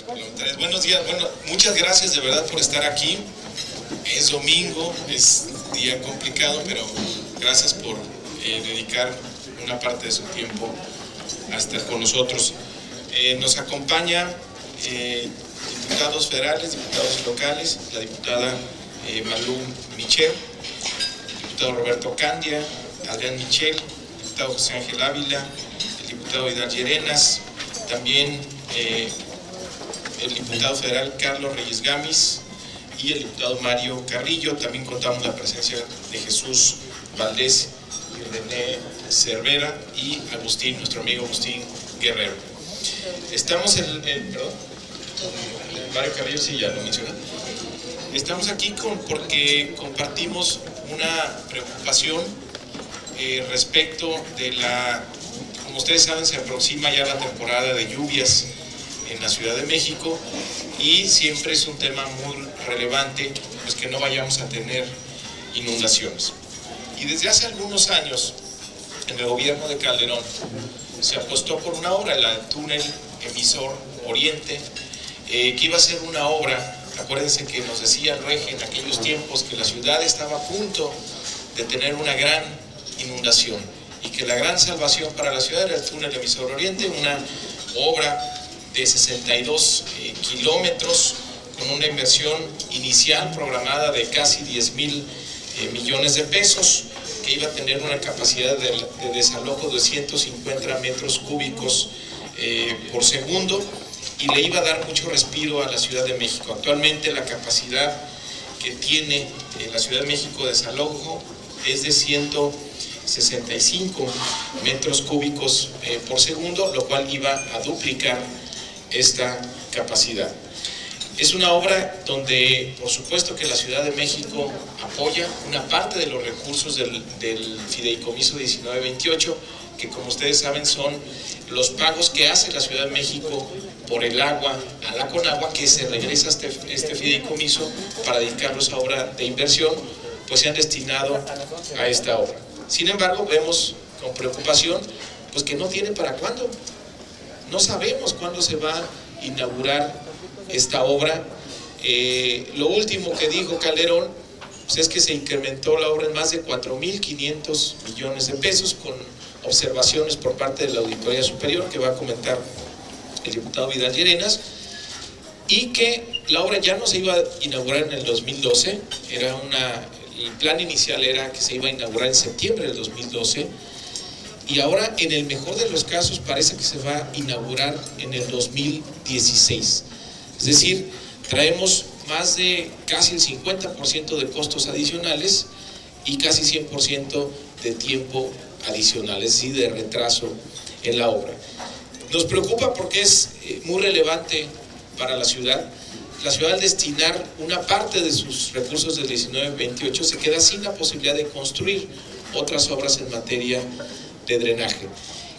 Buenos días, bueno, muchas gracias de verdad por estar aquí. Es domingo, es día complicado, pero gracias por dedicar una parte de su tiempo a estar con nosotros. Nos acompaña diputados federales, diputados locales, la diputada Malú Michel, el diputado Roberto Candia, Adrián Michel, el diputado José Ángel Ávila, el diputado Vidal Llerenas, también el diputado federal Carlos Reyes Gamis y el diputado Mario Carrillo. También contamos la presencia de Jesús Valdés y René Cervera y Agustín, nuestro amigo Agustín Guerrero. Estamos perdón, Mario Carrillo, sí, ya lo mencioné. Estamos aquí porque compartimos una preocupación respecto de como ustedes saben, se aproxima ya la temporada de lluvias en la Ciudad de México y siempre es un tema muy relevante, pues que no vayamos a tener inundaciones. Y desde hace algunos años, en el gobierno de Calderón, se apostó por una obra, el túnel emisor Oriente, que iba a ser una obra, acuérdense que nos decía el REG en aquellos tiempos que la ciudad estaba a punto de tener una gran inundación y que la gran salvación para la ciudad era el túnel emisor Oriente, una obra de 62 kilómetros con una inversión inicial programada de casi 10,000 millones de pesos, que iba a tener una capacidad de desalojo de 150 metros cúbicos por segundo y le iba a dar mucho respiro a la Ciudad de México. Actualmente la capacidad que tiene la Ciudad de México de desalojo es de 165 metros cúbicos por segundo, lo cual iba a duplicar esta capacidad. Es una obra donde, por supuesto, que la Ciudad de México apoya una parte de los recursos del Fideicomiso 1928, que como ustedes saben son los pagos que hace la Ciudad de México por el agua a la Conagua, que se regresa a este fideicomiso para dedicarlos a obra de inversión, pues se han destinado a esta obra. Sin embargo, vemos con preocupación pues que no tiene para cuándo. No sabemos cuándo se va a inaugurar esta obra. Lo último que dijo Calderón pues es que se incrementó la obra en más de 4,500 millones de pesos, con observaciones por parte de la Auditoría Superior que va a comentar el diputado Vidal Llerenas, y que la obra ya no se iba a inaugurar en el 2012, el plan inicial era que se iba a inaugurar en septiembre del 2012, y ahora en el mejor de los casos parece que se va a inaugurar en el 2016. Es decir, traemos más de casi el 50% de costos adicionales y casi 100% de tiempo adicional, es decir, de retraso en la obra. Nos preocupa porque es muy relevante para la ciudad. La ciudad, al destinar una parte de sus recursos del 1928, se queda sin la posibilidad de construir otras obras en materia de drenaje.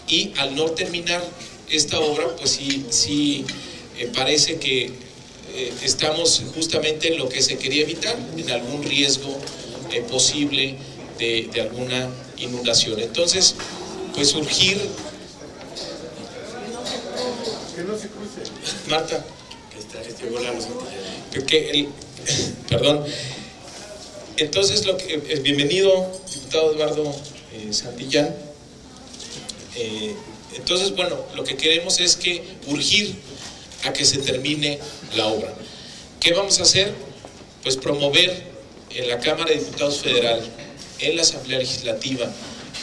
Y al no terminar esta obra, pues sí parece que estamos justamente en lo que se quería evitar, en algún riesgo posible de alguna inundación. Entonces, pues urgir... Que no se cruce. Marta, perdón. Entonces, bienvenido, diputado Eduardo Santillán. Entonces, bueno, lo que queremos es que urgir a que se termine la obra. ¿Qué vamos a hacer? Pues promover en la Cámara de Diputados Federal, en la Asamblea Legislativa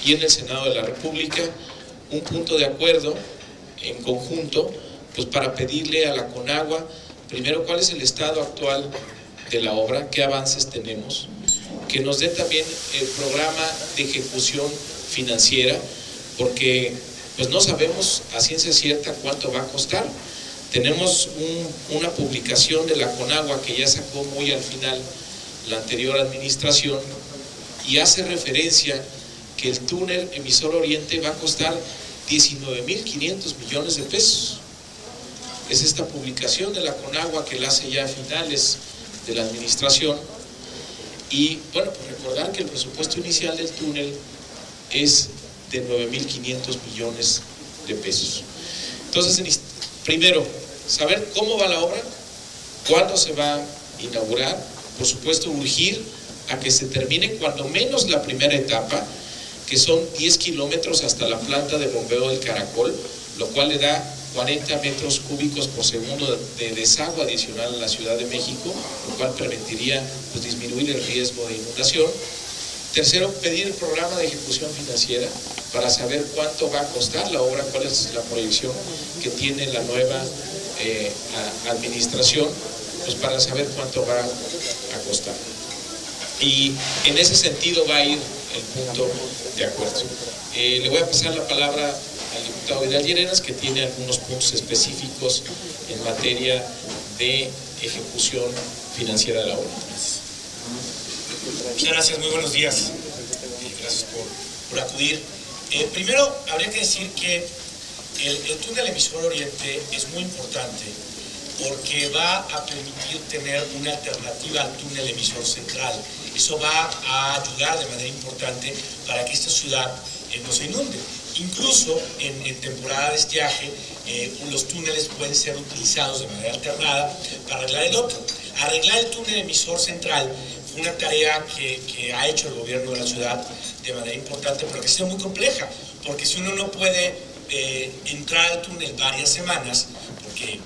y en el Senado de la República un punto de acuerdo en conjunto, pues para pedirle a la Conagua, primero, cuál es el estado actual de la obra, qué avances tenemos, que nos dé también el programa de ejecución financiera, porque pues no sabemos a ciencia cierta cuánto va a costar. Tenemos una publicación de la Conagua que ya sacó muy al final la anterior administración y hace referencia que el túnel emisor Oriente va a costar 19,500 millones de pesos. Es esta publicación de la Conagua que la hace ya a finales de la administración. Y bueno, pues recordar que el presupuesto inicial del túnel es de 9,500 millones de pesos. Entonces, primero, saber cómo va la obra, cuándo se va a inaugurar, por supuesto urgir a que se termine cuando menos la primera etapa, que son 10 kilómetros hasta la planta de bombeo del Caracol, lo cual le da 40 metros cúbicos por segundo de desagüe adicional a la Ciudad de México, lo cual permitiría pues, disminuir el riesgo de inundación. Tercero, pedir el programa de ejecución financiera para saber cuánto va a costar la obra, cuál es la proyección que tiene la nueva administración, pues para saber cuánto va a costar. Y en ese sentido va a ir el punto de acuerdo. Le voy a pasar la palabra al diputado Vidal Llerenas, que tiene algunos puntos específicos en materia de ejecución financiera de la obra. Muchas gracias, muy buenos días. Gracias por acudir. Primero, habría que decir que el túnel emisor oriente es muy importante porque va a permitir tener una alternativa al túnel emisor central. Eso va a ayudar de manera importante para que esta ciudad no se inunde. Incluso en temporada de estiaje, los túneles pueden ser utilizados de manera alternada para arreglar el otro. Arreglar el túnel emisor central fue una tarea que ha hecho el gobierno de la ciudad de manera importante, pero que ha sido muy compleja, porque si uno no puede entrar al túnel varias semanas, porque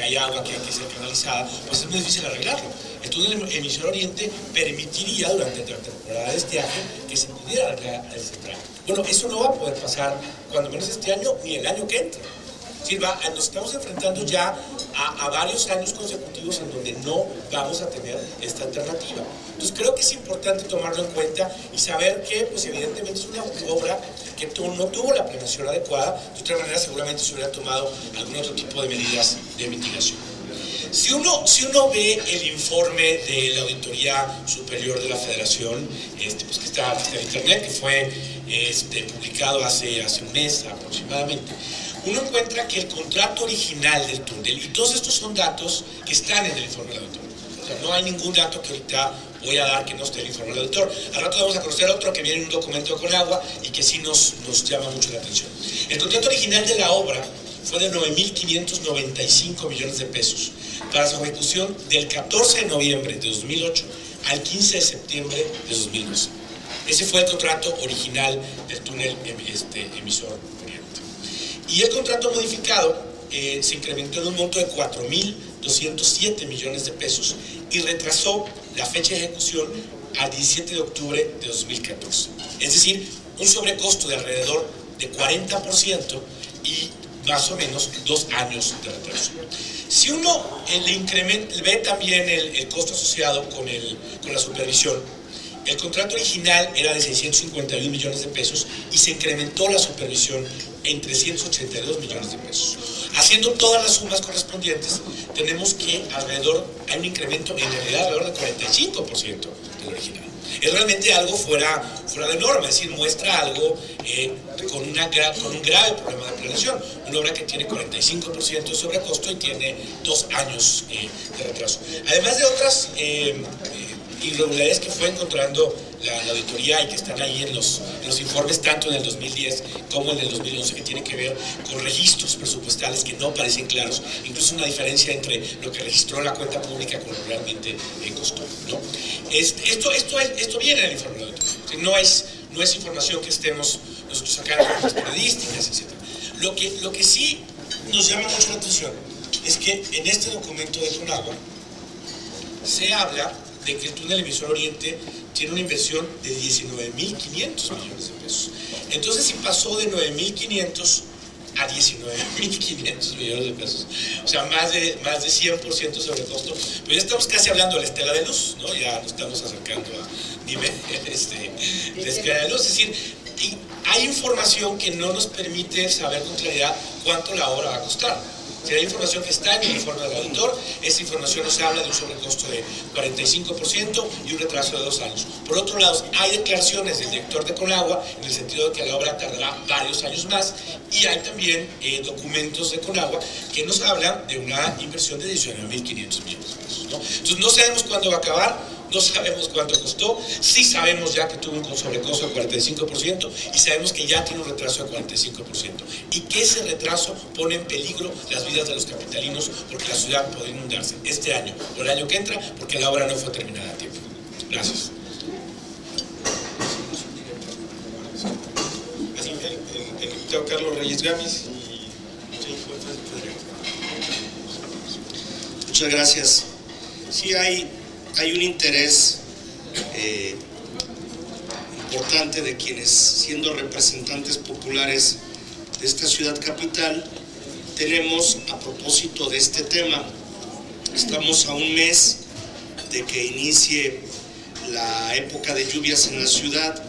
hay agua que hay que ser canalizada, pues es muy difícil arreglarlo. El túnel emisor oriente permitiría durante la temporada de estiaje que se pudiera arreglar el central. Bueno, eso no va a poder pasar cuando menos este año ni el año que entra. Sí, nos estamos enfrentando ya a varios años consecutivos en donde no vamos a tener esta alternativa. Entonces creo que es importante tomarlo en cuenta y saber que pues evidentemente es una obra que no tuvo la planeación adecuada. De otra manera seguramente se hubiera tomado algún otro tipo de medidas de mitigación. Si uno ve el informe de la Auditoría Superior de la Federación, pues que está en internet, que fue publicado hace un mes aproximadamente, uno encuentra que el contrato original del túnel, y todos estos son datos que están en el informe del auditor, o sea, no hay ningún dato que ahorita voy a dar que no esté en el informe del auditor. Al rato vamos a conocer otro que viene en un documento de Conagua y que sí nos llama mucho la atención. El contrato original de la obra fue de 9.595 millones de pesos para su ejecución del 14 de noviembre de 2008 al 15 de septiembre de 2012. Ese fue el contrato original del túnel emisor oriente. Y el contrato modificado se incrementó en un monto de 4.207 millones de pesos y retrasó la fecha de ejecución al 17 de octubre de 2014. Es decir, un sobrecosto de alrededor de 40% y más o menos 2 años de retraso. Si uno ve también el costo asociado con la supervisión, el contrato original era de 651 millones de pesos y se incrementó la supervisión en 382 millones de pesos. Haciendo todas las sumas correspondientes, tenemos que hay un incremento en realidad alrededor del 45% del original. Es realmente algo fuera de norma, es decir, muestra algo con un grave problema de planeación. Una obra que tiene 45% de sobrecosto y tiene 2 años de retraso. Además de otras irregularidades que fue encontrando la auditoría y que están ahí en los informes tanto en el 2010 como en el 2011, que tiene que ver con registros presupuestales que no parecen claros, incluso una diferencia entre lo que registró la cuenta pública con lo que realmente costó, ¿no? Esto viene en el informe de la auditoría, no es información que estemos nosotros sacando de las periodísticas, etc. Lo que sí nos llama mucho la atención es que en este documento de Conagua se habla de que el túnel emisor oriente tiene una inversión de 19.500 millones de pesos. Entonces, si pasó de 9.500 a 19.500 millones de pesos, o sea, más de 100% sobrecosto, pues ya estamos casi hablando de la estela de luz, ¿no? Ya nos estamos acercando a nivel de escala de luz. Es decir, hay información que no nos permite saber con claridad cuánto la obra va a costar. Si hay información que está en el informe del auditor, esa información nos habla de un sobrecosto de 45% y un retraso de 2 años. Por otro lado, hay declaraciones del director de Conagua en el sentido de que la obra tardará varios años más, y hay también documentos de Conagua que nos hablan de una inversión de 19.500 millones de pesos, ¿no? Entonces no sabemos cuándo va a acabar. no sabemos cuánto costó, sí sabemos ya que tuvo un sobrecosto del 45% y sabemos que ya tiene un retraso del 45% y que ese retraso pone en peligro las vidas de los capitalinos porque la ciudad puede inundarse este año o el año que entra porque la obra no fue terminada a tiempo. Gracias. Así, el diputado Carlos Reyes Gámez y... Muchas gracias. Sí hay un interés importante de quienes, siendo representantes populares de esta ciudad capital, tenemos a propósito de este tema. Estamos a un mes de que inicie la época de lluvias en la ciudad.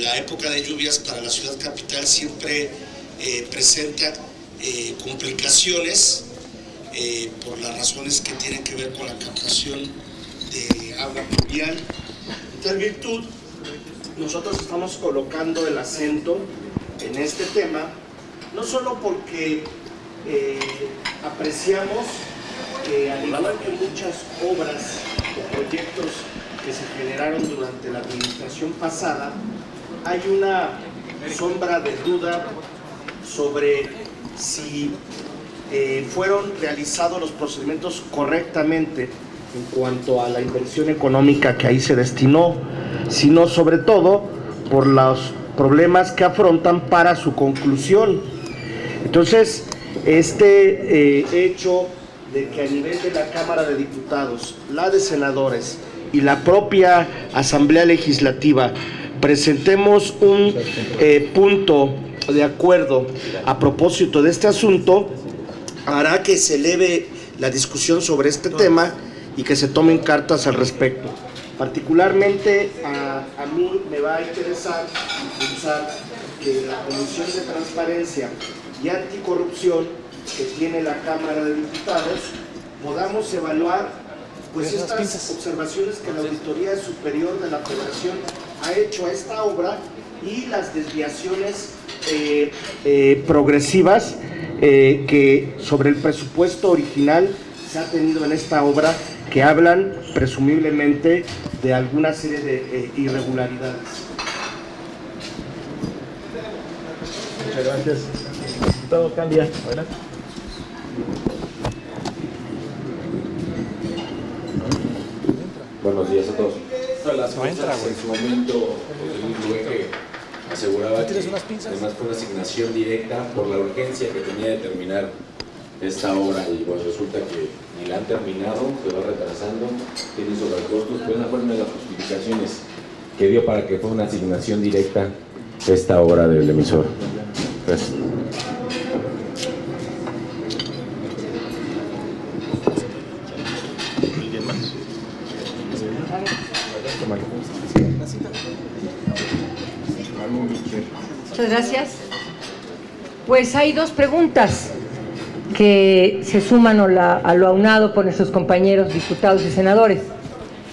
La época de lluvias para la ciudad capital siempre presenta complicaciones por las razones que tienen que ver con la captación de agua pluvial. En tal virtud, nosotros estamos colocando el acento en este tema, no solo porque apreciamos que, al igual que muchas obras o proyectos que se generaron durante la administración pasada, hay una sombra de duda sobre si fueron realizados los procedimientos correctamente en cuanto a la inversión económica que ahí se destinó, sino sobre todo por los problemas que afrontan para su conclusión. Entonces, este hecho de que a nivel de la Cámara de Diputados, la de Senadores y la propia Asamblea Legislativa presentemos un punto de acuerdo a propósito de este asunto, hará que se eleve la discusión sobre este tema y que se tomen cartas al respecto. Particularmente a mí me va a interesar impulsar que la Comisión de Transparencia y Anticorrupción que tiene la Cámara de Diputados podamos evaluar pues estas observaciones que la Auditoría Superior de la Federación ha hecho a esta obra y las desviaciones progresivas que sobre el presupuesto original se ha tenido en esta obra, que hablan presumiblemente de alguna serie de irregularidades. Muchas gracias. Diputado Candia, adelante. Buenos días a todos. Las cosas en su momento, que aseguraba que además fue una asignación directa por la urgencia que tenía de terminar esta obra y pues resulta que ni la han terminado, se va retrasando, tiene sobrecostos, pues esa fue una de las justificaciones que dio para que fuera una asignación directa esta obra del emisor. Gracias. Muchas gracias. Pues hay dos preguntas que se suman a lo aunado por nuestros compañeros diputados y senadores.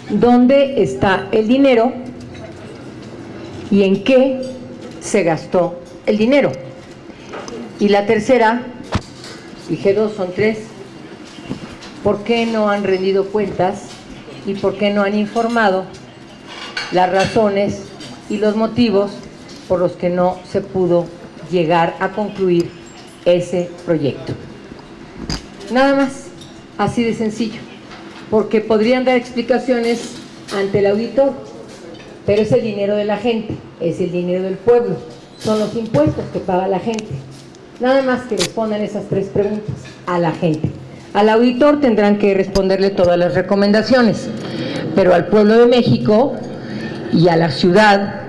¿Dónde está el dinero y en qué se gastó el dinero? Y la tercera, dije dos, son tres, ¿por qué no han rendido cuentas y por qué no han informado las razones y los motivos por los que no se pudo llegar a concluir ese proyecto? Nada más, así de sencillo, porque podrían dar explicaciones ante el auditor, pero es el dinero de la gente, es el dinero del pueblo, son los impuestos que paga la gente. Nada más que respondan esas tres preguntas a la gente. Al auditor tendrán que responderle todas las recomendaciones, pero al pueblo de México y a la ciudad,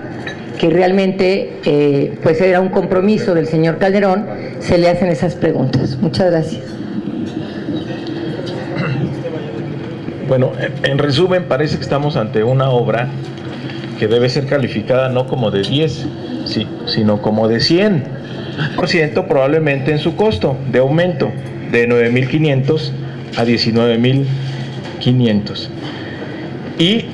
que realmente pues era un compromiso del señor Calderón, se le hacen esas preguntas. Muchas gracias. Bueno, en resumen, parece que estamos ante una obra que debe ser calificada no como de 10, sí, sino como de 100% probablemente en su costo de aumento de 9.500 a 19.500. Y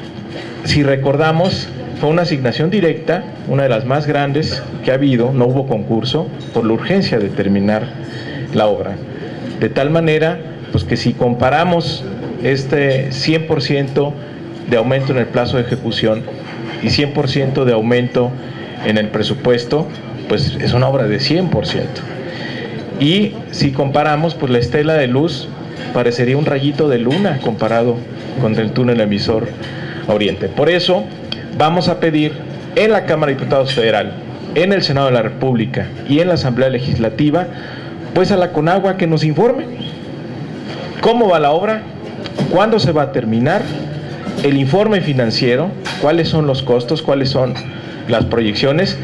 si recordamos, fue una asignación directa, una de las más grandes que ha habido, no hubo concurso por la urgencia de terminar la obra. De tal manera, pues que si comparamos este 100% de aumento en el plazo de ejecución y 100% de aumento en el presupuesto, pues es una obra de 100%. Y si comparamos, pues la estela de luz parecería un rayito de luna comparado con el túnel emisor oriente. Por eso vamos a pedir en la Cámara de Diputados Federal, en el Senado de la República y en la Asamblea Legislativa, pues a la CONAGUA que nos informe cómo va la obra, cuándo se va a terminar, el informe financiero, cuáles son los costos, cuáles son las proyecciones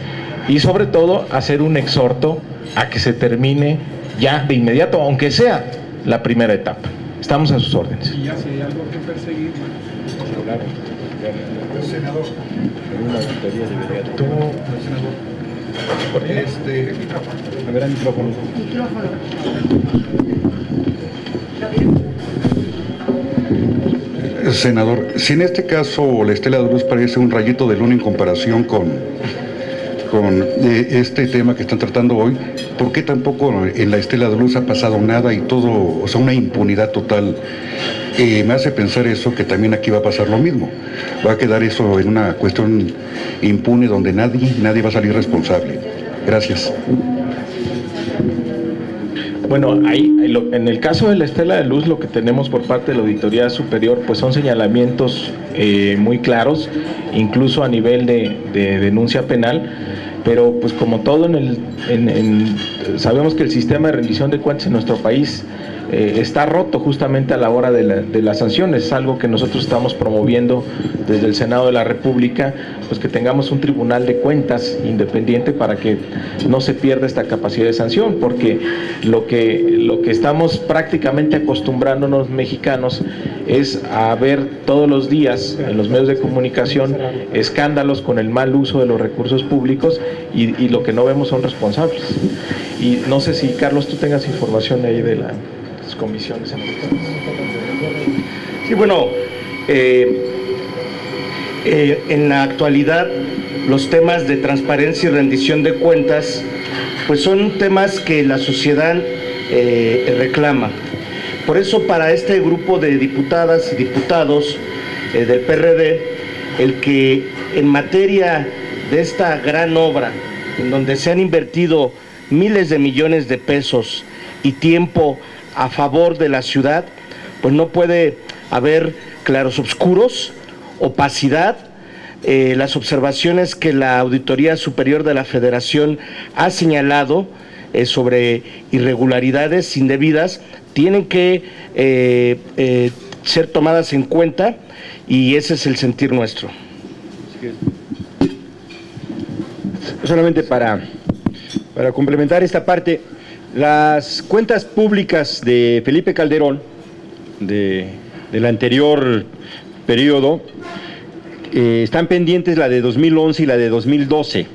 y sobre todo hacer un exhorto a que se termine ya de inmediato, aunque sea la primera etapa. Estamos a sus órdenes. Y ya si hay algo que perseguir, claro. Senador. Una auditoría debería. Tú, senador. A ver, el micrófono. Senador, si en este caso la estela de luz parece un rayito de luna en comparación con este tema que están tratando hoy, ¿por qué tampoco en la estela de luz ha pasado nada y todo, o sea, una impunidad total? Me hace pensar eso, que también aquí va a pasar lo mismo. Va a quedar eso en una cuestión impune donde nadie va a salir responsable. Gracias. Bueno, en el caso de la estela de luz, lo que tenemos por parte de la Auditoría Superior, pues son señalamientos muy claros, incluso a nivel de denuncia penal, pero pues como todo sabemos que el sistema de rendición de cuentas en nuestro país está roto justamente a la hora de las sanciones. Es algo que nosotros estamos promoviendo desde el Senado de la República, pues que tengamos un tribunal de cuentas independiente para que no se pierda esta capacidad de sanción, porque lo que estamos prácticamente acostumbrándonos mexicanos es a ver todos los días en los medios de comunicación escándalos con el mal uso de los recursos públicos y lo que no vemos son responsables. Y no sé si, Carlos, tú tengas información ahí de las comisiones. Sí, bueno, en la actualidad los temas de transparencia y rendición de cuentas pues son temas que la sociedad reclama. Por eso para este grupo de diputadas y diputados del PRD, el que en materia de esta gran obra, en donde se han invertido miles de millones de pesos y tiempo a favor de la ciudad, pues no puede haber clarosobscuros, opacidad. Las observaciones que la Auditoría Superior de la Federación ha señalado sobre irregularidades indebidas tienen que ser tomadas en cuenta, y ese es el sentir nuestro. Solamente para complementar esta parte, las cuentas públicas de Felipe Calderón, del anterior periodo, están pendientes la de 2011 y la de 2012.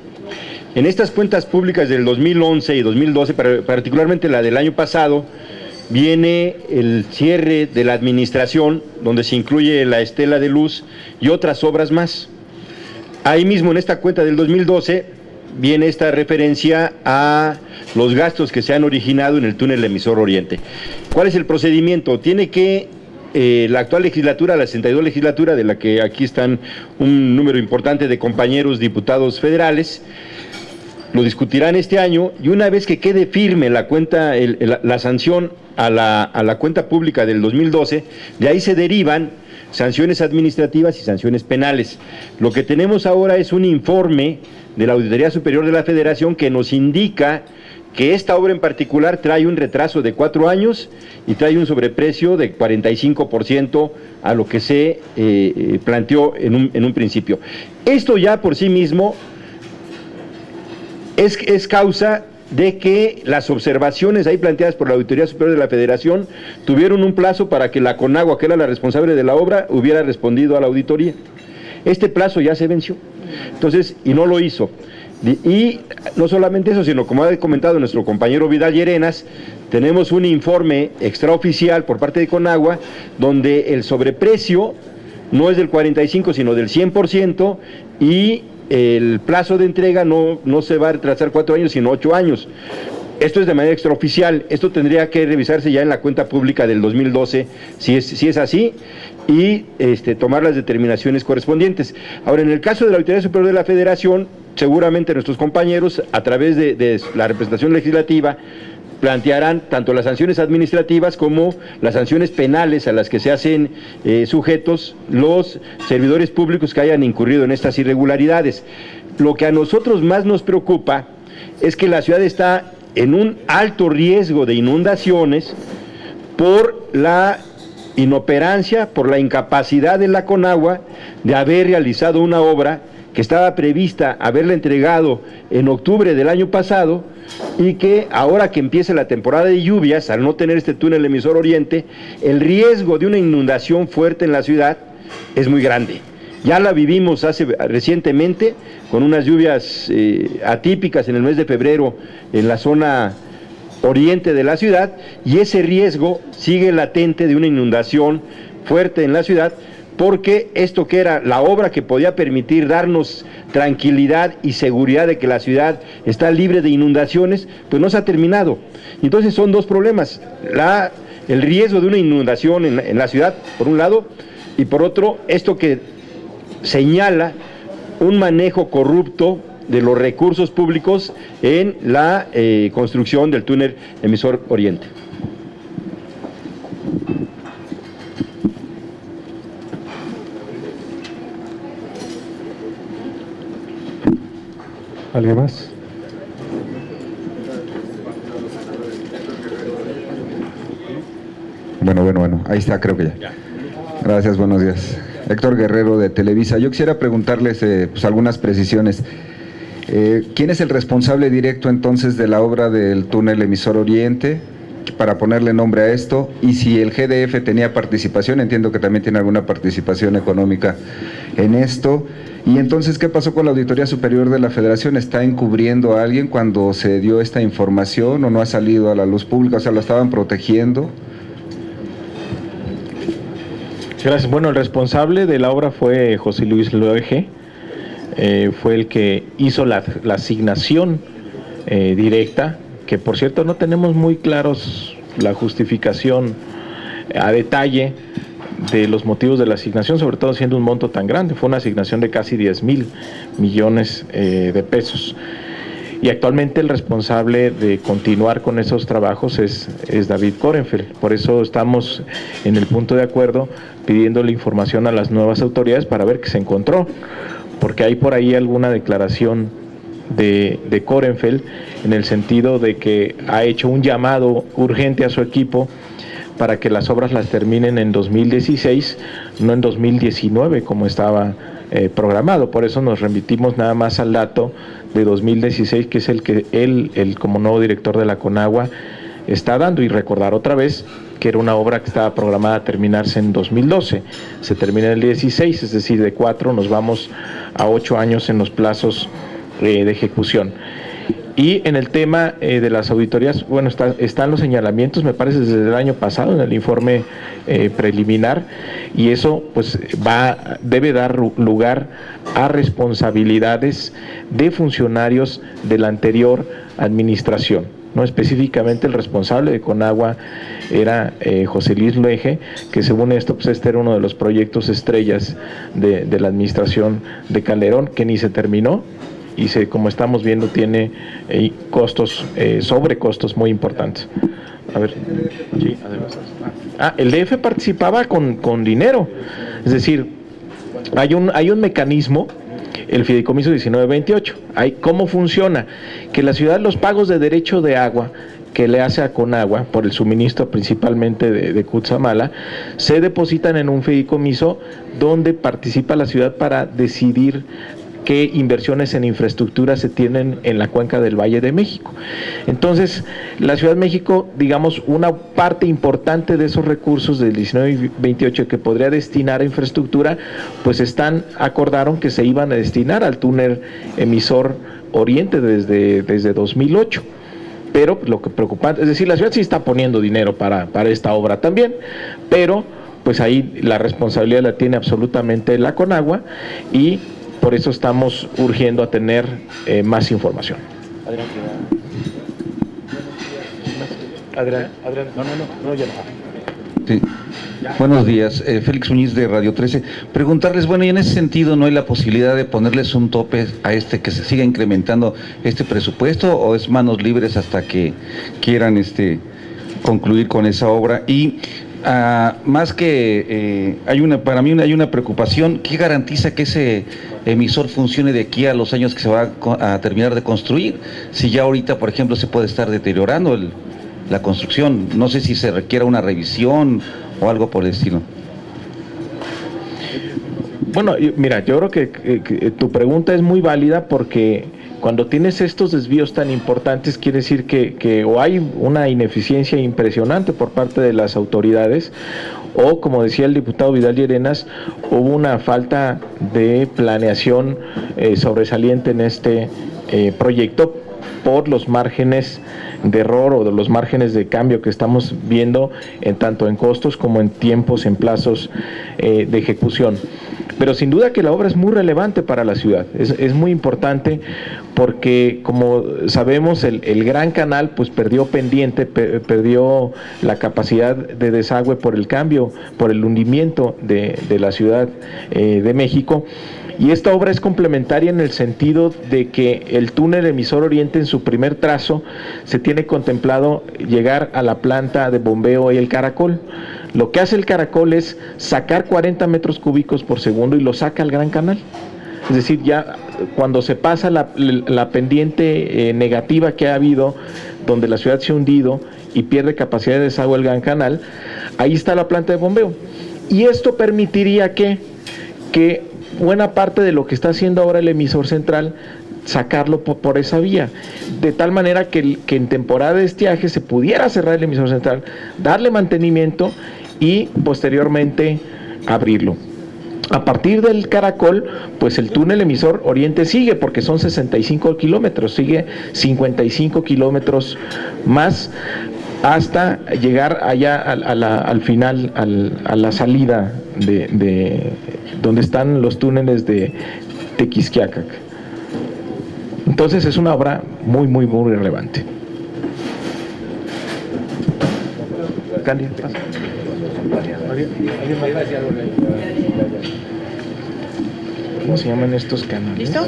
En estas cuentas públicas del 2011 y 2012, particularmente la del año pasado, viene el cierre de la administración, donde se incluye la estela de luz y otras obras más. Ahí mismo en esta cuenta del 2012 viene esta referencia a los gastos que se han originado en el túnel emisor oriente. ¿Cuál es el procedimiento? Tiene que la actual legislatura, la 62 legislatura, de la que aquí están un número importante de compañeros diputados federales, lo discutirán este año, y una vez que quede firme la cuenta, la sanción a la cuenta pública del 2012, de ahí se derivan sanciones administrativas y sanciones penales. Lo que tenemos ahora es un informe de la Auditoría Superior de la Federación que nos indica que esta obra en particular trae un retraso de 4 años y trae un sobreprecio de 45% a lo que se planteó en un principio. Esto ya por sí mismo es causa de que las observaciones ahí planteadas por la Auditoría Superior de la Federación tuvieron un plazo para que la CONAGUA, que era la responsable de la obra, hubiera respondido a la auditoría. Este plazo ya se venció, entonces, y no lo hizo. Y no solamente eso, sino como ha comentado nuestro compañero Vidal Llerenas, tenemos un informe extraoficial por parte de CONAGUA donde el sobreprecio no es del 45, sino del 100%, y el plazo de entrega no se va a retrasar 4 años, sino 8 años. Esto es de manera extraoficial, esto tendría que revisarse ya en la cuenta pública del 2012, si es así, y tomar las determinaciones correspondientes. Ahora, en el caso de la Auditoría Superior de la Federación, seguramente nuestros compañeros, a través de la representación legislativa, plantearán tanto las sanciones administrativas como las sanciones penales a las que se hacen sujetos los servidores públicos que hayan incurrido en estas irregularidades. Lo que a nosotros más nos preocupa es que la ciudad está en un alto riesgo de inundaciones por la inoperancia, por la incapacidad de la Conagua de haber realizado una obra que estaba prevista haberla entregado en octubre del año pasado y que ahora que empieza la temporada de lluvias, al no tener este túnel emisor oriente, el riesgo de una inundación fuerte en la ciudad es muy grande. Ya la vivimos recientemente con unas lluvias atípicas en el mes de febrero en la zona oriente de la ciudad, y ese riesgo sigue latente de una inundación fuerte en la ciudad, porque esto que era la obra que podía permitir darnos tranquilidad y seguridad de que la ciudad está libre de inundaciones, pues no se ha terminado. Entonces son dos problemas: el riesgo de una inundación en la ciudad, por un lado, y por otro, esto que señala un manejo corrupto de los recursos públicos en la construcción del túnel emisor oriente. ¿Alguien más? Bueno, ahí está, creo que ya. Gracias, buenos días. Héctor Guerrero, de Televisa. Yo quisiera preguntarles pues algunas precisiones. ¿Quién es el responsable directo entonces de la obra del túnel emisor oriente, para ponerle nombre a esto? Y si el GDF tenía participación, entiendo que también tiene alguna participación económica en esto. Y entonces, ¿qué pasó con la Auditoría Superior de la Federación? ¿Está encubriendo a alguien cuando se dio esta información o no ha salido a la luz pública? O sea, ¿lo estaban protegiendo? Gracias. Bueno, el responsable de la obra fue José Luis Loeje, fue el que hizo la asignación directa, que por cierto no tenemos muy claros la justificación a detalle de los motivos de la asignación, sobre todo siendo un monto tan grande. Fue una asignación de casi 10,000 millones de pesos. Y actualmente el responsable de continuar con esos trabajos es David Korenfeld. Por eso estamos en el punto de acuerdo pidiéndole información a las nuevas autoridades para ver qué se encontró, porque hay por ahí alguna declaración de Korenfeld en el sentido de que ha hecho un llamado urgente a su equipo para que las obras las terminen en 2016, no en 2019 como estaba programado. Por eso nos remitimos nada más al dato de 2016, que es el que él como nuevo director de la Conagua está dando, y recordar otra vez que era una obra que estaba programada a terminarse en 2012, se termina en el 16, es decir, de 4 nos vamos a 8 años en los plazos de ejecución. Y en el tema de las auditorías, bueno, están los señalamientos, me parece, desde el año pasado en el informe preliminar, y eso pues debe dar lugar a responsabilidades de funcionarios de la anterior administración. No, específicamente el responsable de Conagua era José Luis Loeje, que según esto pues este era uno de los proyectos estrellas de la administración de Calderón, que ni se terminó, y como estamos viendo tiene costos, sobrecostos muy importantes. A ver, sí, además. El DF participaba con dinero, es decir, hay un mecanismo, el fideicomiso 1928. ¿Cómo funciona? Que la ciudad, los pagos de derecho de agua que le hace a Conagua por el suministro principalmente de Cutzamala, se depositan en un fideicomiso donde participa la ciudad para decidir qué inversiones en infraestructura se tienen en la cuenca del Valle de México. Entonces, la Ciudad de México, digamos, una parte importante de esos recursos del 1928 que podría destinar a infraestructura, pues acordaron que se iban a destinar al túnel emisor oriente desde 2008. Pero lo que preocupante, es decir, la ciudad sí está poniendo dinero para esta obra también, pero pues ahí la responsabilidad la tiene absolutamente la Conagua, y por eso estamos urgiendo a tener más información. Adrián. No, ya no. Sí. Buenos días, Félix Muñiz de Radio 13. Preguntarles, bueno, y en ese sentido, ¿no hay la posibilidad de ponerles un tope a que se siga incrementando este presupuesto, o es manos libres hasta que quieran concluir con esa obra? Y más que para mí hay una preocupación: ¿qué garantiza que ese emisor funcione de aquí a los años que se va a terminar de construir? Si ya ahorita, por ejemplo, se puede estar deteriorando la construcción. No sé si se requiera una revisión o algo por el estilo. Bueno, mira, yo creo que tu pregunta es muy válida, porque cuando tienes estos desvíos tan importantes, quiere decir que o hay una ineficiencia impresionante por parte de las autoridades, o, como decía el diputado Vidal Llerenas, hubo una falta de planeación sobresaliente en este proyecto, por los márgenes de error o de los márgenes de cambio que estamos viendo, tanto en costos como en tiempos, en plazos de ejecución. Pero sin duda que la obra es muy relevante para la ciudad, es muy importante, porque, como sabemos, el Gran Canal pues perdió pendiente, perdió la capacidad de desagüe por el cambio, por el hundimiento de la Ciudad de México. Y esta obra es complementaria en el sentido de que el túnel emisor oriente, en su primer trazo, se tiene contemplado llegar a la planta de bombeo y el Caracol. Lo que hace el Caracol es sacar 40 metros cúbicos por segundo y lo saca al Gran Canal. Es decir, ya cuando se pasa la pendiente negativa que ha habido, donde la ciudad se ha hundido y pierde capacidad de desagüe el Gran Canal, ahí está la planta de bombeo. Y esto permitiría que buena parte de lo que está haciendo ahora el emisor central, sacarlo por esa vía, de tal manera que en temporada de estiaje se pudiera cerrar el emisor central, darle mantenimiento y posteriormente abrirlo. A partir del Caracol, pues el túnel emisor oriente sigue, porque son 65 kilómetros, sigue 55 kilómetros más, hasta llegar allá al final, a la salida de donde están los túneles de Tequisquiacac. Entonces es una obra muy, muy, muy relevante. Candia, pasa. ¿Cómo se llaman estos canales? ¿Listo?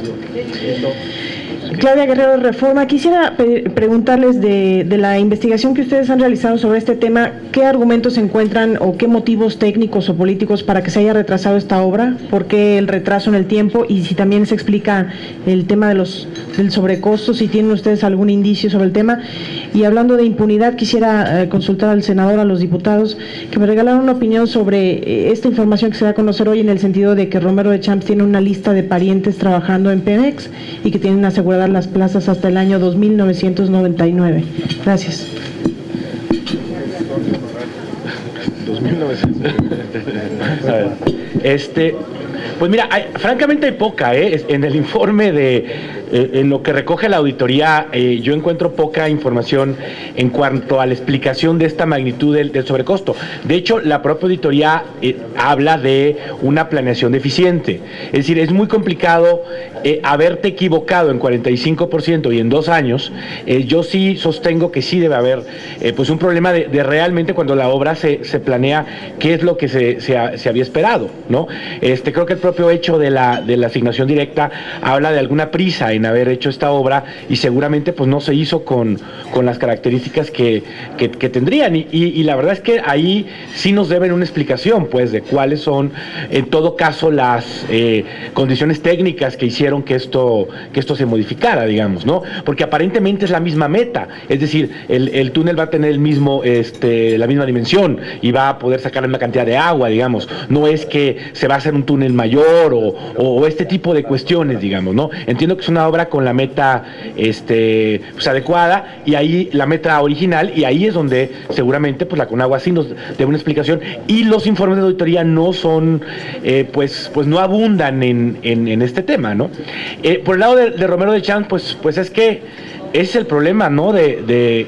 Claudia Guerrero, Reforma. Quisiera preguntarles de la investigación que ustedes han realizado sobre este tema, ¿qué argumentos encuentran o qué motivos técnicos o políticos para que se haya retrasado esta obra? ¿Por qué el retraso en el tiempo? Y si también se explica el tema del sobrecosto, si tienen ustedes algún indicio sobre el tema. Y hablando de impunidad, quisiera consultar al senador, a los diputados, que me regalaran una opinión sobre esta información que se da a conocer hoy, en el sentido de que Romero de Champs tiene una lista de parientes trabajando en Pemex y que tienen aseguradas las plazas hasta el año 2999. Gracias. 2900. Pues mira, francamente hay poca, en el informe en lo que recoge la auditoría, yo encuentro poca información en cuanto a la explicación de esta magnitud del sobrecosto. De hecho, la propia auditoría habla de una planeación deficiente. Es decir, es muy complicado haberte equivocado en 45% y en 2 años. Yo sí sostengo que sí debe haber pues un problema de realmente, cuando la obra se planea, qué es lo que se había esperado, ¿no? Creo que el propio hecho de la asignación directa habla de alguna prisa en haber hecho esta obra, y seguramente pues no se hizo con las características que tendrían, y la verdad es que ahí sí nos deben una explicación, pues, de cuáles son en todo caso las condiciones técnicas que hicieron que esto se modificara, digamos, ¿no? Porque aparentemente es la misma meta, es decir, el túnel va a tener la misma dimensión y va a poder sacar una cantidad de agua, digamos. No es que se va a hacer un túnel mayor o este tipo de cuestiones, digamos, ¿no? Entiendo que es una obra con la meta pues adecuada, y ahí la meta original, y ahí es donde seguramente pues la Conagua sí nos debe una explicación, y los informes de auditoría no son pues no abundan en este tema, ¿no? Por el lado de Romero de Champs, pues es que ese es el problema, ¿no? de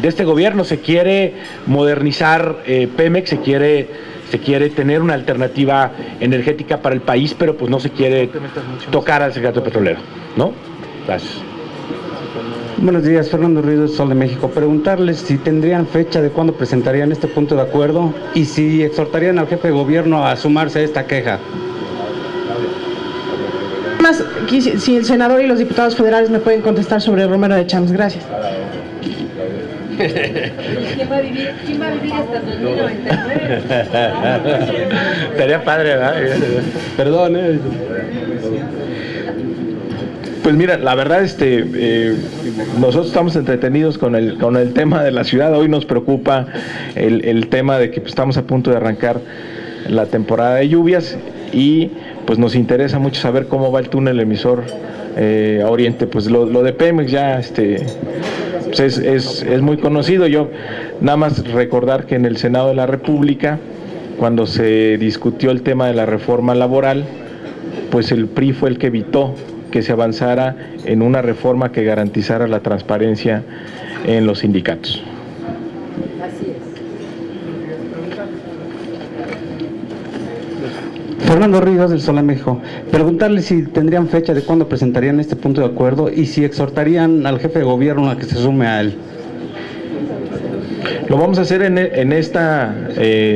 este gobierno. Se quiere modernizar Pemex, se quiere tener una alternativa energética para el país, pero pues no se quiere tocar al secreto petrolero, ¿no? Gracias. Buenos días, Fernando Ríos, Sol de México. Preguntarles si tendrían fecha de cuándo presentarían este punto de acuerdo y si exhortarían al jefe de gobierno a sumarse a esta queja. Más, si el senador y los diputados federales me pueden contestar sobre Romero de Champs. Gracias. ¿Quién va a vivir hasta 2099? Estaría padre, ¿verdad? Perdón, Pues mira, la verdad, nosotros estamos entretenidos con el tema de la ciudad. Hoy nos preocupa el tema de que pues, estamos a punto de arrancar la temporada de lluvias y pues nos interesa mucho saber cómo va el túnel emisor a Oriente. Pues lo de Pemex ya pues es muy conocido. Yo nada más recordar que en el Senado de la República, cuando se discutió el tema de la reforma laboral, pues el PRI fue el que evitó que se avanzara en una reforma que garantizara la transparencia en los sindicatos. Así es. Fernando Ríos del Sol de México. Preguntarles si tendrían fecha de cuándo presentarían este punto de acuerdo y si exhortarían al jefe de gobierno a que se sume a él. Lo vamos a hacer en esta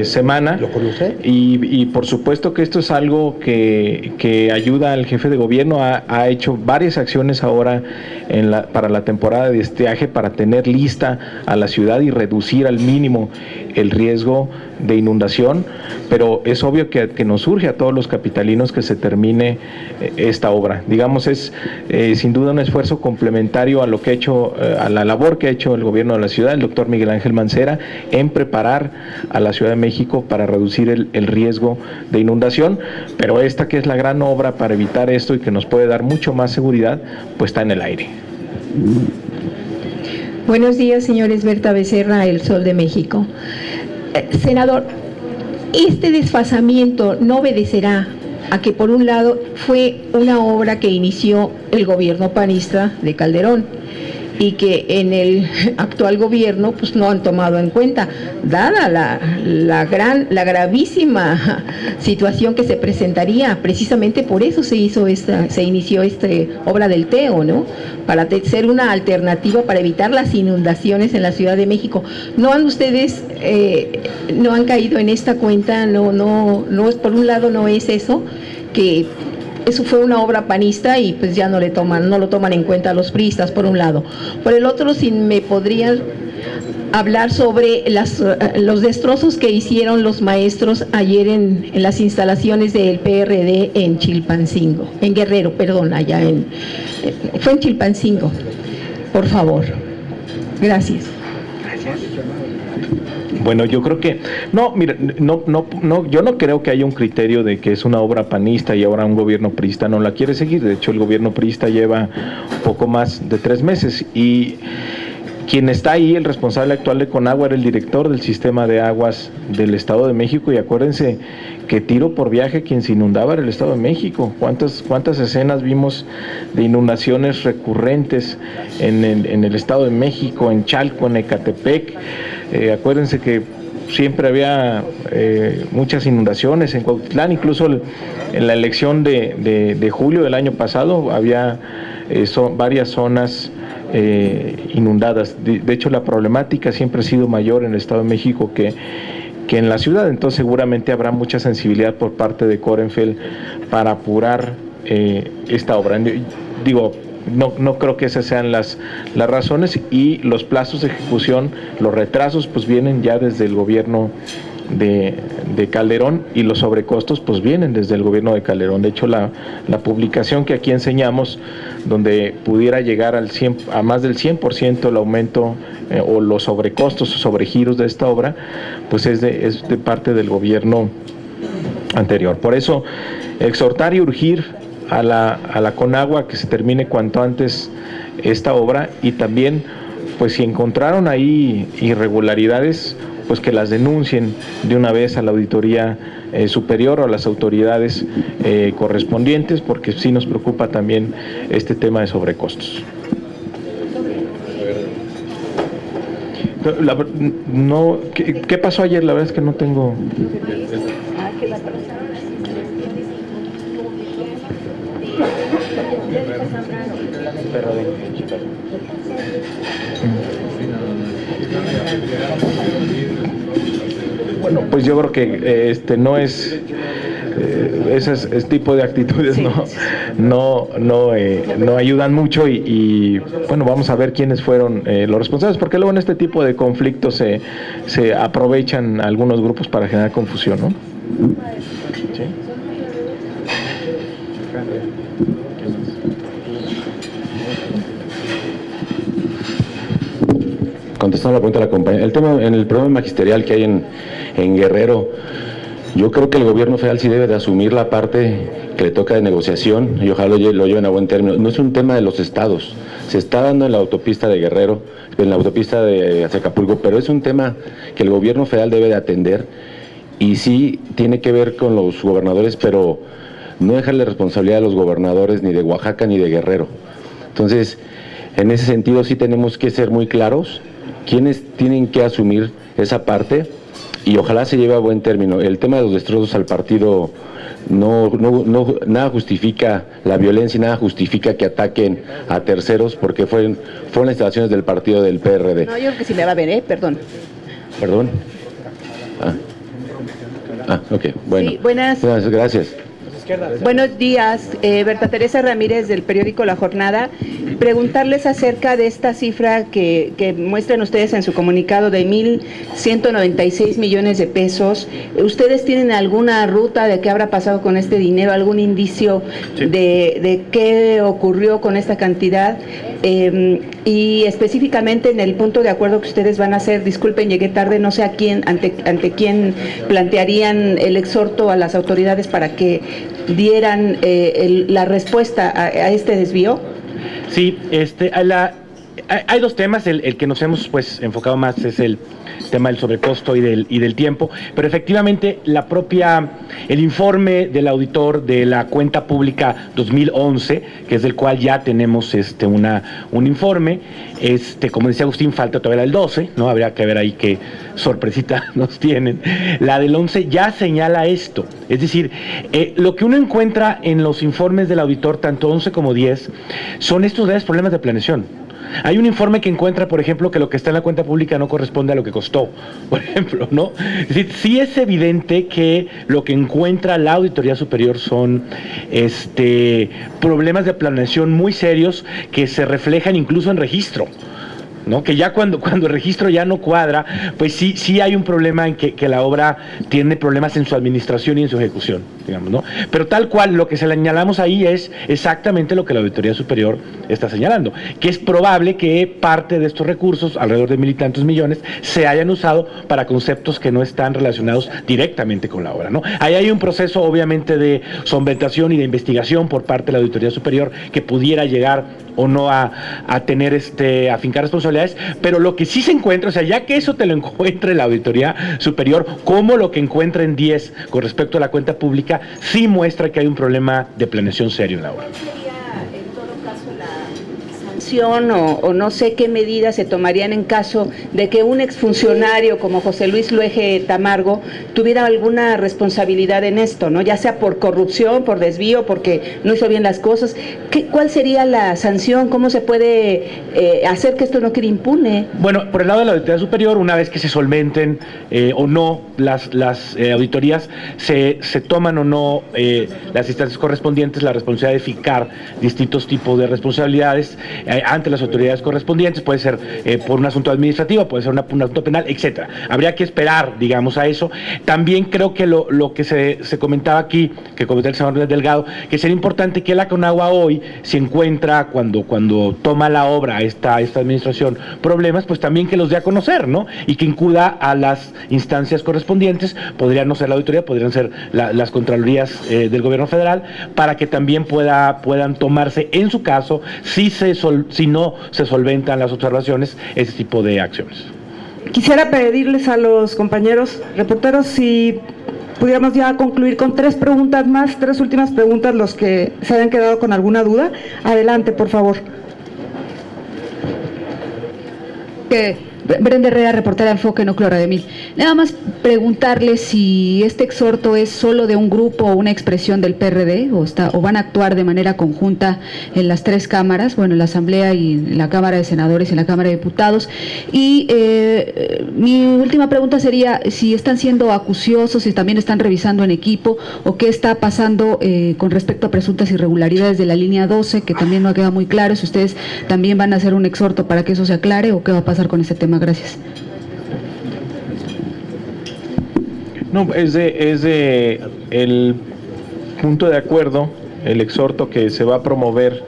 semana. ¿Lo conoce? Y por supuesto que esto es algo que ayuda al jefe de gobierno. Ha hecho varias acciones ahora para la temporada de estiaje para tener lista a la ciudad y reducir al mínimo el riesgo de inundación, pero es obvio que nos urge a todos los capitalinos que se termine esta obra. Digamos, es sin duda un esfuerzo complementario a lo que ha hecho, a la labor que ha hecho el gobierno de la ciudad, el doctor Miguel Ángel Mancera, en preparar a la Ciudad de México para reducir el riesgo de inundación, pero esta que es la gran obra para evitar esto y que nos puede dar mucho más seguridad, pues está en el aire. Buenos días, señores. Berta Becerra, El Sol de México. Senador, este desfasamiento no obedecerá a que, por un lado, fue una obra que inició el gobierno panista de Calderón y que en el actual gobierno pues no han tomado en cuenta, dada la gravísima situación que se presentaría. Precisamente por eso se inició esta obra del TEO, ¿no? Para ser una alternativa para evitar las inundaciones en la Ciudad de México. ¿No han ustedes no han caído en esta cuenta? No es, por un lado no es eso, que eso fue una obra panista y pues ya no lo toman en cuenta los priistas, por un lado. Por el otro, si me podrían hablar sobre los destrozos que hicieron los maestros ayer en las instalaciones del PRD en Chilpancingo, en Guerrero, perdón, fue en Chilpancingo, por favor. Gracias. Bueno, yo creo que mira, yo no creo que haya un criterio de que es una obra panista y ahora un gobierno priista no la quiere seguir. De hecho, el gobierno priista lleva poco más de 3 meses y quien está ahí, el responsable actual de Conagua, era el director del sistema de aguas del Estado de México, y acuérdense que tiro por viaje quien se inundaba era el Estado de México. ¿Cuántas escenas vimos de inundaciones recurrentes en el Estado de México, en Chalco, en Ecatepec? Acuérdense que siempre había muchas inundaciones en Cuautitlán, incluso en la elección de julio del año pasado había varias zonas inundadas. De hecho, la problemática siempre ha sido mayor en el Estado de México que en la ciudad. Entonces seguramente habrá mucha sensibilidad por parte de Korenfeld para apurar esta obra. Digo, no creo que esas sean las razones, y los plazos de ejecución, los retrasos pues vienen ya desde el gobierno de Calderón, y los sobrecostos pues vienen desde el gobierno de Calderón. De hecho, la publicación que aquí enseñamos, donde pudiera llegar a más del 100% el aumento o los sobrecostos o sobregiros de esta obra, pues es de parte del gobierno anterior. Por eso, exhortar y urgir a la Conagua que se termine cuanto antes esta obra, y también pues si encontraron ahí irregularidades, pues que las denuncien de una vez a la auditoría superior o a las autoridades correspondientes, porque sí nos preocupa también este tema de sobrecostos. ¿Qué pasó ayer? La verdad es que no tengo... Bueno, pues yo creo que no es ese tipo de actitudes no ayudan mucho y bueno, vamos a ver quiénes fueron los responsables, porque luego en este tipo de conflictos se aprovechan algunos grupos para generar confusión, ¿no? ¿Sí? Contestando la pregunta de la compañera, el problema magisterial que hay en Guerrero, yo creo que el gobierno federal sí debe de asumir la parte que le toca de negociación y ojalá lo lleven a buen término. No es un tema de los estados, se está dando en la autopista de Guerrero, en la autopista de hacia Acapulco, pero es un tema que el gobierno federal debe de atender y sí tiene que ver con los gobernadores, pero no dejarle responsabilidad a los gobernadores ni de Oaxaca ni de Guerrero. Entonces, en ese sentido sí tenemos que ser muy claros quiénes tienen que asumir esa parte y ojalá se lleve a buen término. El tema de los destrozos al partido nada justifica la violencia y nada justifica que ataquen a terceros porque fueron las instalaciones del partido del PRD. No, yo creo que sí me va a ver, perdón. ¿Perdón? Ok, bueno. Sí, buenas. Gracias. Buenos días, Berta Teresa Ramírez del periódico La Jornada. Preguntarles acerca de esta cifra que muestran ustedes en su comunicado de 1.196 millones de pesos. ¿Ustedes tienen alguna ruta de qué habrá pasado con este dinero, algún indicio de qué ocurrió con esta cantidad? Y específicamente en el punto de acuerdo que ustedes van a hacer, disculpen, llegué tarde, no sé ante quién plantearían el exhorto a las autoridades para que dieran la respuesta a este desvío. Sí, hay dos temas, el que nos hemos enfocado más es el tema del sobrecosto y del tiempo, pero efectivamente el informe del auditor de la cuenta pública 2011, que es del cual ya tenemos un informe, como decía Agustín, falta todavía el 12, ¿no? Habría que ver ahí qué sorpresita nos tienen. La del 11 ya señala esto, es decir, lo que uno encuentra en los informes del auditor, tanto 11 como 10, son estos graves problemas de planeación. Hay un informe que encuentra, por ejemplo, que lo que está en la cuenta pública no corresponde a lo que costó, por ejemplo, ¿no? Es decir, sí es evidente que lo que encuentra la Auditoría Superior son problemas de planeación muy serios que se reflejan incluso en registro, ¿no? Que ya cuando el registro ya no cuadra, pues sí hay un problema en que la obra tiene problemas en su administración y en su ejecución, digamos, ¿no? Pero tal cual, lo que señalamos ahí es exactamente lo que la Auditoría Superior está señalando, que es probable que parte de estos recursos, alrededor de 1,000 y tantos millones, se hayan usado para conceptos que no están relacionados directamente con la obra, ¿no? Ahí hay un proceso, obviamente, de solventación y de investigación por parte de la Auditoría Superior que pudiera llegar o no a tener a fincar responsabilidades, pero lo que sí se encuentra, o sea, ya que eso te lo encuentre la Auditoría Superior, como lo que encuentra en 10 con respecto a la cuenta pública, sí muestra que hay un problema de planeación serio en la obra. O no sé qué medidas se tomarían en caso de que un exfuncionario como José Luis Luege Tamargo tuviera alguna responsabilidad en esto, ¿no? Ya sea por corrupción, por desvío, porque no hizo bien las cosas. ¿Cuál sería la sanción? ¿Cómo se puede hacer que esto no quede impune? Bueno, por el lado de la Auditoría Superior, una vez que se solventen o no las auditorías, se toman o no las instancias correspondientes la responsabilidad de fijar distintos tipos de responsabilidades ante las autoridades correspondientes, puede ser por un asunto administrativo, puede ser un asunto penal, etcétera. Habría que esperar, digamos, a eso. También creo que lo que se comentaba aquí, que comentó el senador Delgado, que sería importante que la Conagua hoy, si encuentra cuando toma la obra esta administración problemas, pues también que los dé a conocer, ¿no? Y que incuda a las instancias correspondientes, podrían no ser la auditoría, podrían ser las contralorías del gobierno federal, para que también puedan tomarse, en su caso, si no se solventan las observaciones, ese tipo de acciones. Quisiera pedirles a los compañeros reporteros si pudiéramos ya concluir con 3 preguntas más, 3 últimas preguntas, los que se hayan quedado con alguna duda. Adelante, por favor. Brenda Herrera, reportera de Enfoque Núcleo Radio 1000. Nada más preguntarle si este exhorto es solo de un grupo o una expresión del PRD o van a actuar de manera conjunta en las tres cámaras, bueno, en la Asamblea y en la Cámara de Senadores y en la Cámara de Diputados. Y mi última pregunta sería si están siendo acuciosos, si también están revisando en equipo o qué está pasando con respecto a presuntas irregularidades de la línea 12, que también no ha quedado muy claro, si ustedes también van a hacer un exhorto para que eso se aclare o qué va a pasar con ese tema. Gracias. No, es de el punto de acuerdo, el exhorto que se va a promover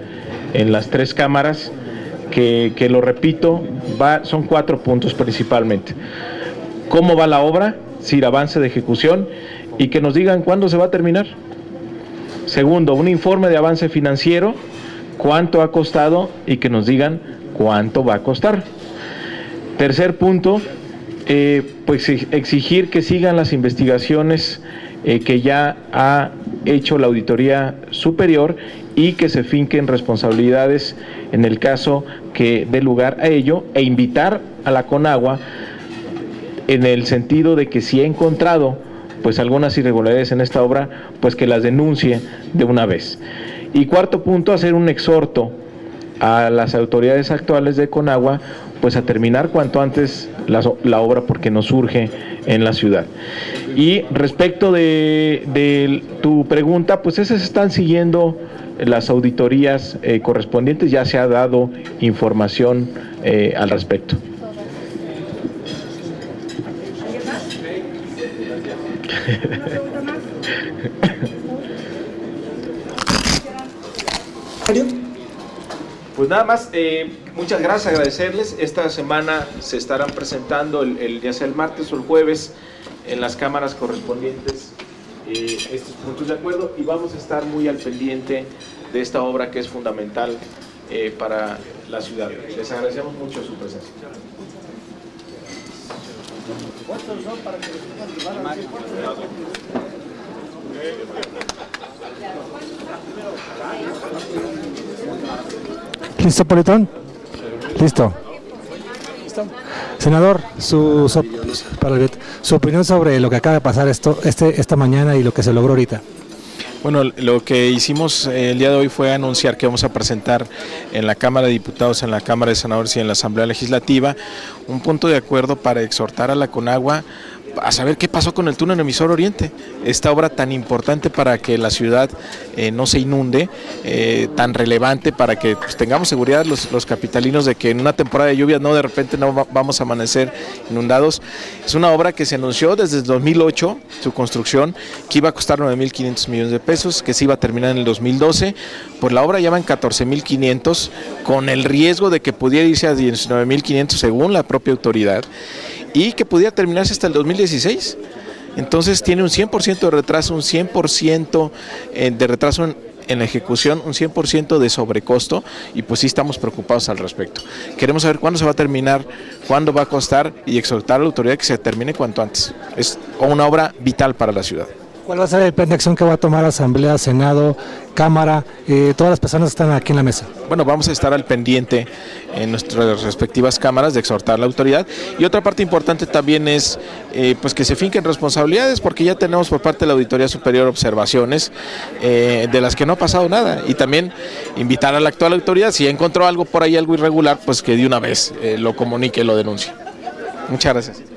en las tres cámaras, que lo repito, son 4 puntos principalmente. ¿Cómo va la obra? Si el avance de ejecución y que nos digan cuándo se va a terminar. Segundo, un informe de avance financiero, cuánto ha costado y que nos digan cuánto va a costar. Tercer punto, pues exigir que sigan las investigaciones que ya ha hecho la Auditoría Superior y que se finquen responsabilidades en el caso que dé lugar a ello, e invitar a la CONAGUA en el sentido de que si ha encontrado pues algunas irregularidades en esta obra, pues que las denuncie de una vez. Y cuarto punto, hacer un exhorto a las autoridades actuales de CONAGUA pues a terminar cuanto antes la obra, porque nos urge en la ciudad. Y respecto de tu pregunta, pues esas están siguiendo las auditorías correspondientes, ya se ha dado información al respecto. Pues nada más, muchas gracias, agradecerles. Esta semana se estarán presentando, ya sea el martes o el jueves, en las cámaras correspondientes estos puntos de acuerdo, y vamos a estar muy al pendiente de esta obra que es fundamental para la ciudad. Les agradecemos mucho su presencia. ¿Cuántos son para que ¿Listo, Politón? Listo. Senador, su opinión sobre lo que acaba de pasar esta mañana y lo que se logró ahorita. Bueno, lo que hicimos el día de hoy fue anunciar que vamos a presentar en la Cámara de Diputados, en la Cámara de Senadores y en la Asamblea Legislativa un punto de acuerdo para exhortar a la CONAGUA a saber qué pasó con el túnel emisor Oriente, esta obra tan importante para que la ciudad no se inunde, tan relevante para que pues, tengamos seguridad los capitalinos de que en una temporada de lluvias no de repente no vamos a amanecer inundados. Es una obra que se anunció desde el 2008, su construcción, que iba a costar 9.500 millones de pesos, que se iba a terminar en el 2012, pues la obra ya va en 14.500, con el riesgo de que pudiera irse a 19.500 según la propia autoridad, y que pudiera terminarse hasta el 2016. Entonces tiene un 100% de retraso, un 100% de retraso en la ejecución, un 100% de sobrecosto, y pues sí estamos preocupados al respecto. Queremos saber cuándo se va a terminar, cuándo va a costar, y exhortar a la autoridad que se termine cuanto antes. Es una obra vital para la ciudad. ¿Cuál va a ser el plan de acción que va a tomar Asamblea, Senado, Cámara, todas las personas que están aquí en la mesa? Bueno, vamos a estar al pendiente en nuestras respectivas cámaras de exhortar a la autoridad, y otra parte importante también es pues que se finquen responsabilidades, porque ya tenemos por parte de la Auditoría Superior observaciones de las que no ha pasado nada, y también invitar a la actual autoridad, si encontró algo por ahí, algo irregular, pues que de una vez lo comunique, lo denuncie. Muchas gracias.